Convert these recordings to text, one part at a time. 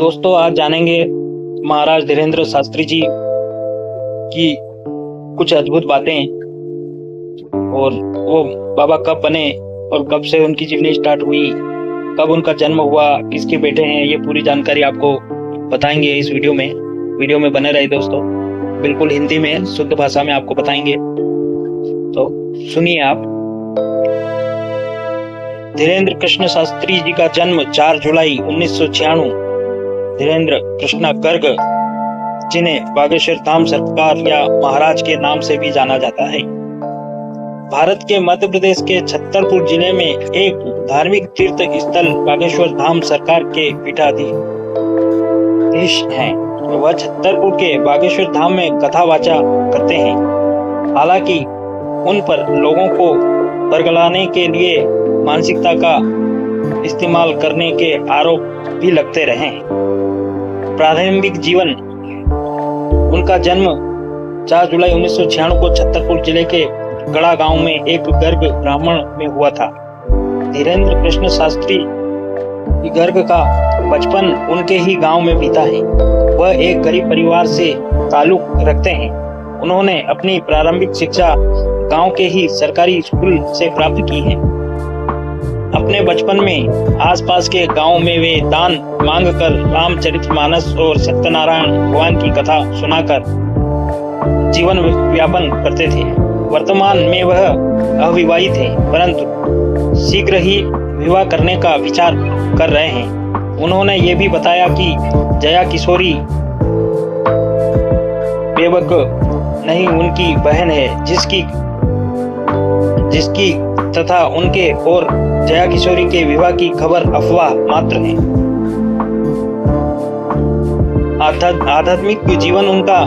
दोस्तों, आज जानेंगे महाराज धीरेन्द्र शास्त्री जी की कुछ अद्भुत बातें और वो बाबा कब बने और कब से उनकी जीवनी स्टार्ट हुई, कब उनका जन्म हुआ, किसके बेटे हैं। ये पूरी जानकारी आपको बताएंगे इस वीडियो में बने रहे दोस्तों। बिल्कुल हिंदी में शुद्ध भाषा में आपको बताएंगे, तो सुनिए आप। धीरेन्द्र कृष्ण शास्त्री जी का जन्म 4 जुलाई 1996 धीरेन्द्र कृष्णा गर्ग, जिन्हें बागेश्वर धाम सरकार या महाराज के नाम से भी जाना जाता है, भारत के मध्य प्रदेश के छतरपुर जिले में एक धार्मिक तीर्थ स्थल बागेश्वर धाम सरकार के पीठाधीश हैं। वह छतरपुर के बागेश्वर धाम में कथा वाचा करते हैं। हालांकि उन पर लोगों को बरगलाने के लिए मानसिकता का इस्तेमाल करने के आरोप भी लगते रहे। प्रारंभिक जीवन: उनका जन्म 4 जुलाई 1996 को छतरपुर जिले के गड़ा गांव में एक गर्ग ब्राह्मण में हुआ था। धीरेन्द्र कृष्ण शास्त्री गर्ग का बचपन उनके ही गांव में बीता है। वह एक गरीब परिवार से ताल्लुक रखते हैं। उन्होंने अपनी प्रारंभिक शिक्षा गांव के ही सरकारी स्कूल से प्राप्त की है। अपने बचपन में आसपास के गांव में वे दान मांगकर रामचरितमानस और सत्यनारायण भगवान की कथा सुनाकर जीवन व्यापन करते थे। वर्तमान में वह अविवाहित हैं, परंतु शीघ्र ही विवाह करने का विचार कर रहे हैं। उन्होंने ये भी बताया कि जया किशोरी बेबक नहीं उनकी बहन है, जिसकी तथा उनके और जया किशोरी के विवाह की खबर अफवाह मात्र है। आध्यात्मिक जीवन: उनका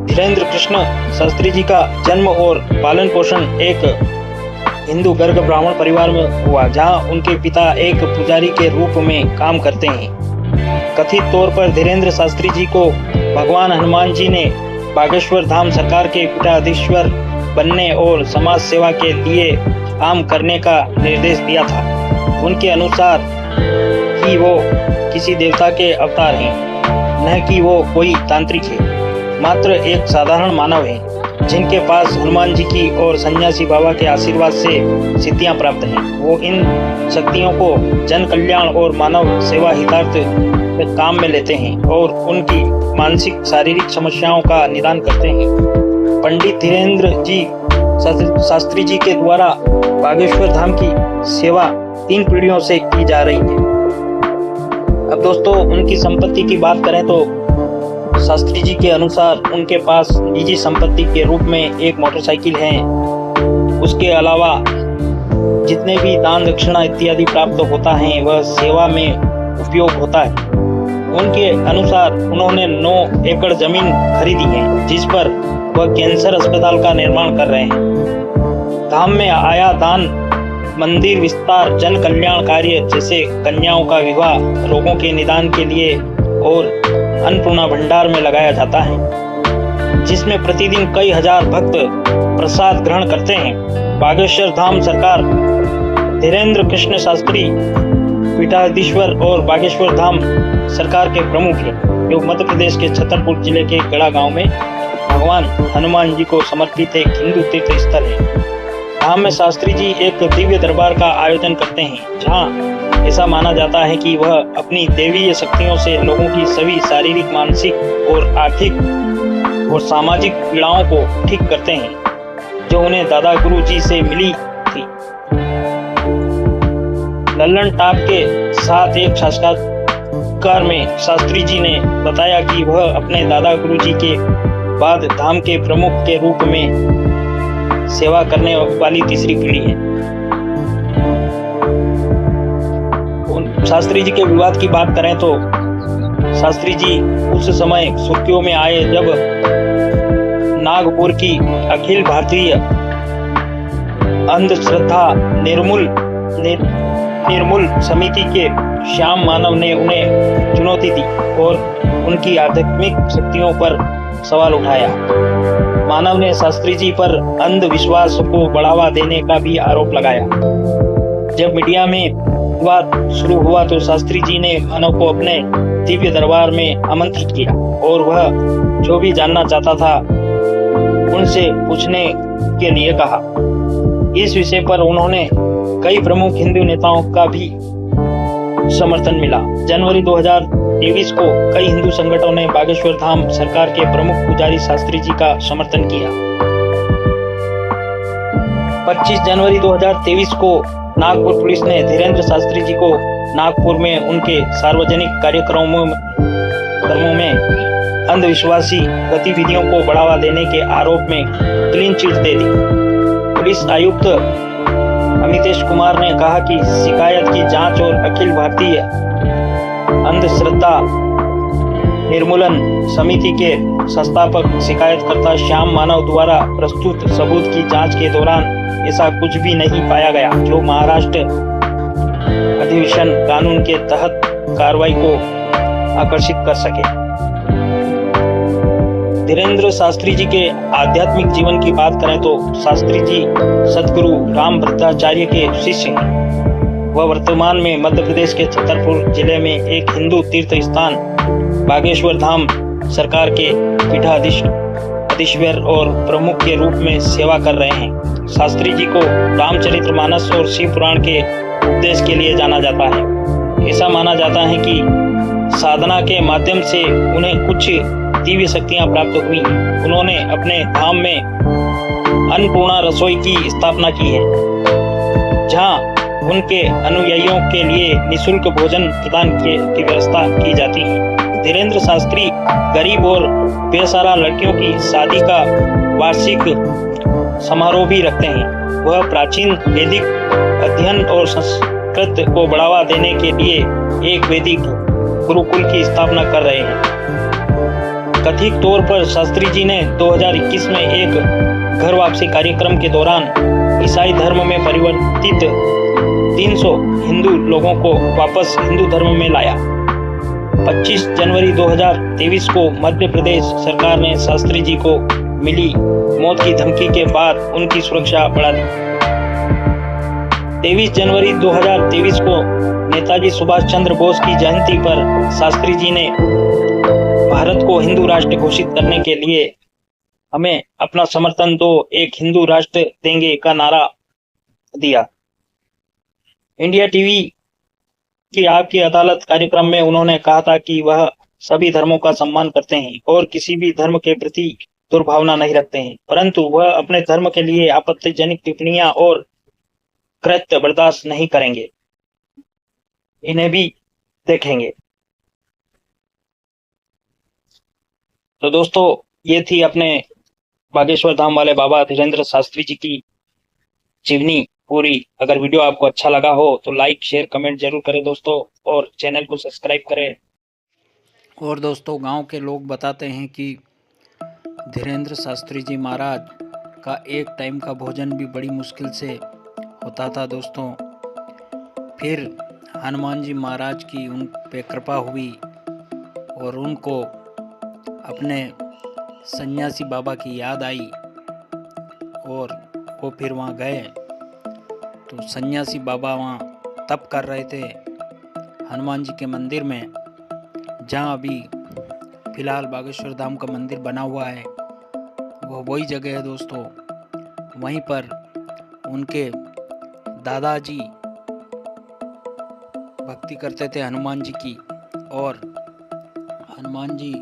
धीरेन्द्र कृष्ण शास्त्री जी का जन्म और पालन पोषण एक हिंदू गर्ग ब्राह्मण परिवार में हुआ, जहां उनके पिता एक पुजारी के रूप में काम करते हैं। कथित तौर पर धीरेन्द्र शास्त्री जी को भगवान हनुमान जी ने बागेश्वर धाम सरकार के पीठाधीश्वर बनने और समाज सेवा के लिए काम करने का निर्देश दिया था। उनके अनुसार कि वो किसी देवता के अवतार हैं, न कि वो कोई तांत्रिक है, मात्र एक साधारण मानव है जिनके पास हनुमान जी की और सन्यासी बाबा के आशीर्वाद से सिद्धियां प्राप्त हैं। वो इन शक्तियों को जन कल्याण और मानव सेवा हितार्थ काम में लेते हैं और उनकी मानसिक शारीरिक समस्याओं का निदान करते हैं। पंडित धीरेन्द्र जी शास्त्री जी के द्वारा बागेश्वर धाम की सेवा 3 पीढ़ियों से की जा रही है। अब दोस्तों, उनकी संपत्ति की बात करें तो शास्त्री जी के अनुसार उनके पास निजी संपत्ति के रूप में एक मोटरसाइकिल है। उसके अलावा जितने भी दान दक्षिणा इत्यादि प्राप्त होता है वह सेवा में उपयोग होता है। उनके अनुसार उन्होंने 9 एकड़ जमीन खरीदी है, जिस पर वह कैंसर अस्पताल का निर्माण कर रहे हैं। धाम में आया दान मंदिर विस्तार, जन कल्याण कार्य जैसे कन्याओं का विवाह, रोगों के निदान के लिए और अन्नपूर्णा भंडार में लगाया जाता है, जिसमें प्रतिदिन कई हजार भक्त प्रसाद ग्रहण करते हैं। बागेश्वर धाम सरकार धीरेन्द्र कृष्ण शास्त्री पीठाधीश्वर और बागेश्वर धाम सरकार के प्रमुख हैं, जो मध्य प्रदेश के छतरपुर जिले के गड़ा गांव में भगवान हनुमान जी को समर्पित एक हिंदू तीर्थ स्थल है। धाम में शास्त्री जी एक दिव्य दरबार का आयोजन करते हैं, जहां ऐसा माना जाता है कि वह अपनी दैवीय शक्तियों से लोगों की सभी शारीरिक, मानसिक और आर्थिक और सामाजिक पीड़ाओं को ठीक करते हैं, जो उन्हें दादा गुरु जी से मिली थी। लल्लन टॉप के साथ एक साक्षात्कार में शास्त्री जी ने बताया कि वह अपने दादा गुरु जी के बाद धाम के प्रमुख के रूप में सेवा करने वाली तीसरी पीढ़ी है। शास्त्री जी के विवाद की बात करें तो शास्त्री जी उस समय सुर्खियों में आए जब नागपुर की अखिल भारतीय अंधश्रद्धा निर्मूल समिति के श्याम मानव ने उन्हें चुनौती दी और उनकी आध्यात्मिक शक्तियों पर सवाल उठाया। मानव ने शास्त्री जी पर अंधविश्वास को बढ़ावा देने का भी आरोप लगाया। जब मीडिया में विवाद शुरू हुआ तो शास्त्री जी ने मानव को अपने दिव्य दरबार में आमंत्रित किया और वह जो भी जानना चाहता था उनसे पूछने के लिए कहा। इस विषय पर उन्होंने कई प्रमुख हिंदू नेताओं का भी समर्थन मिला। जनवरी 2023 को कई हिंदू संगठनों ने बागेश्वर धाम सरकार के प्रमुख पुजारी शास्त्री जी का समर्थन किया। 25 जनवरी 2023 को नागपुर पुलिस ने धीरेंद्र शास्त्री जी को नागपुर में उनके सार्वजनिक कार्यक्रमों में अंधविश्वासी गतिविधियों को बढ़ावा देने के आरोप में क्लीन चिट दे दी। पुलिस आयुक्त अमितेश कुमार ने कहा कि शिकायत की जांच और अखिल भारतीय अंधश्रद्धा निर्मूलन समिति के संस्थापक शिकायतकर्ता श्याम मानव द्वारा प्रस्तुत सबूत की जांच के दौरान ऐसा कुछ भी नहीं पाया गया जो महाराष्ट्र अधिवेशन कानून के तहत कार्रवाई को आकर्षित कर सके। धीरेंद्र शास्त्री जी के आध्यात्मिक जीवन की बात करें तो शास्त्री जी सद्गुरु राम भद्राचार्य के शिष्य हैं। वह वर्तमान में मध्य प्रदेश के छतरपुर जिले में एक हिंदू तीर्थ स्थान बागेश्वर धाम सरकार के पीठाधीश्वर और प्रमुख के रूप में सेवा कर रहे हैं। शास्त्री जी को रामचरितमानस और शिव पुराण के उपदेश के लिए जाना जाता है। ऐसा माना जाता है कि साधना के माध्यम से उन्हें कुछ दिव्य शक्तियां प्राप्त हुई। उन्होंने अपने धाम में अन्नपूर्णा रसोई की स्थापना की है, जहां उनके अनुयायियों के लिए निःशुल्क भोजन प्रदान की व्यवस्था की जाती है। धीरेंद्र शास्त्री गरीब और बेसहारा लड़कियों की शादी का वार्षिक समारोह भी रखते हैं। वह प्राचीन वैदिक अध्ययन और संस्कृत को बढ़ावा देने के लिए एक वैदिक गुरुकुल की स्थापना कर रहे हैं। कथित तौर पर शास्त्री जी ने 2021 में एक घर वापसी कार्यक्रम के दौरान ईसाई धर्म में परिवर्तित 300 हिंदू लोगों को वापस हिंदू धर्म में लाया। 25 जनवरी 2023 को मध्य प्रदेश सरकार ने शास्त्री जी को मिली मौत की धमकी के बाद उनकी सुरक्षा बढ़ा दी। 23 जनवरी 2023 को नेताजी सुभाष चंद्र बोस की जयंती पर शास्त्री जी ने भारत को हिंदू राष्ट्र घोषित करने के लिए हमें अपना समर्थन दो, एक हिंदू राष्ट्र देंगे का नारा दिया। इंडिया टीवी की आपकी अदालत कार्यक्रम में उन्होंने कहा था कि वह सभी धर्मों का सम्मान करते हैं और किसी भी धर्म के प्रति दुर्भावना नहीं रखते हैं, परंतु वह अपने धर्म के लिए आपत्तिजनक टिप्पणियां और कृत्य बर्दाश्त नहीं करेंगे, इन्हें भी देखेंगे। तो दोस्तों, ये थी अपने बागेश्वर धाम वाले बाबा धीरेंद्र शास्त्री जी की जीवनी पूरी। अगर वीडियो आपको अच्छा लगा हो तो लाइक शेयर कमेंट जरूर करें दोस्तों, और चैनल को सब्सक्राइब करें। और दोस्तों, गांव के लोग बताते हैं कि धीरेंद्र शास्त्री जी महाराज का एक टाइम का भोजन भी बड़ी मुश्किल से होता था दोस्तों। फिर हनुमान जी महाराज की उन पे कृपा हुई और उनको अपने सन्यासी बाबा की याद आई और वो फिर वहाँ गए। तो सन्यासी बाबा वहाँ तप कर रहे थे हनुमान जी के मंदिर में, जहाँ अभी फिलहाल बागेश्वर धाम का मंदिर बना हुआ है। वो वही जगह है दोस्तों। वहीं पर उनके दादाजी भक्ति करते थे हनुमान जी की, और हनुमान जी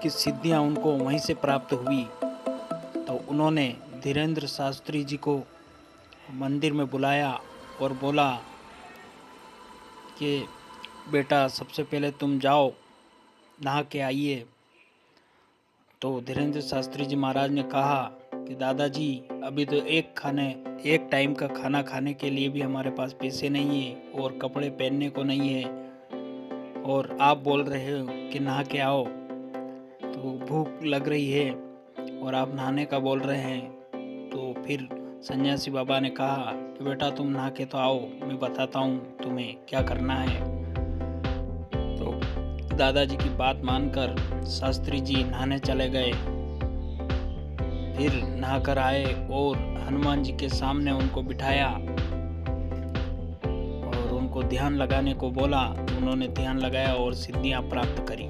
की सिद्धियां उनको वहीं से प्राप्त हुई। तो उन्होंने धीरेंद्र शास्त्री जी को मंदिर में बुलाया और बोला कि बेटा, सबसे पहले तुम जाओ नहा के आइए। तो धीरेंद्र शास्त्री जी महाराज ने कहा कि दादाजी, अभी तो एक टाइम का खाना खाने के लिए भी हमारे पास पैसे नहीं है और कपड़े पहनने को नहीं है, और आप बोल रहे हो कि नहा के आओ। तो भूख लग रही है और आप नहाने का बोल रहे हैं। तो फिर सन्यासी बाबा ने कहा कि बेटा, तुम नहा के तो आओ, मैं बताता हूँ तुम्हें क्या करना है। तो दादाजी की बात मानकर शास्त्री जी नहाने चले गए। फिर नहाकर आए और हनुमान जी के सामने उनको बिठाया और ध्यान लगाने को बोला, उन्होंने ध्यान लगाया और सिद्धियां प्राप्त करी।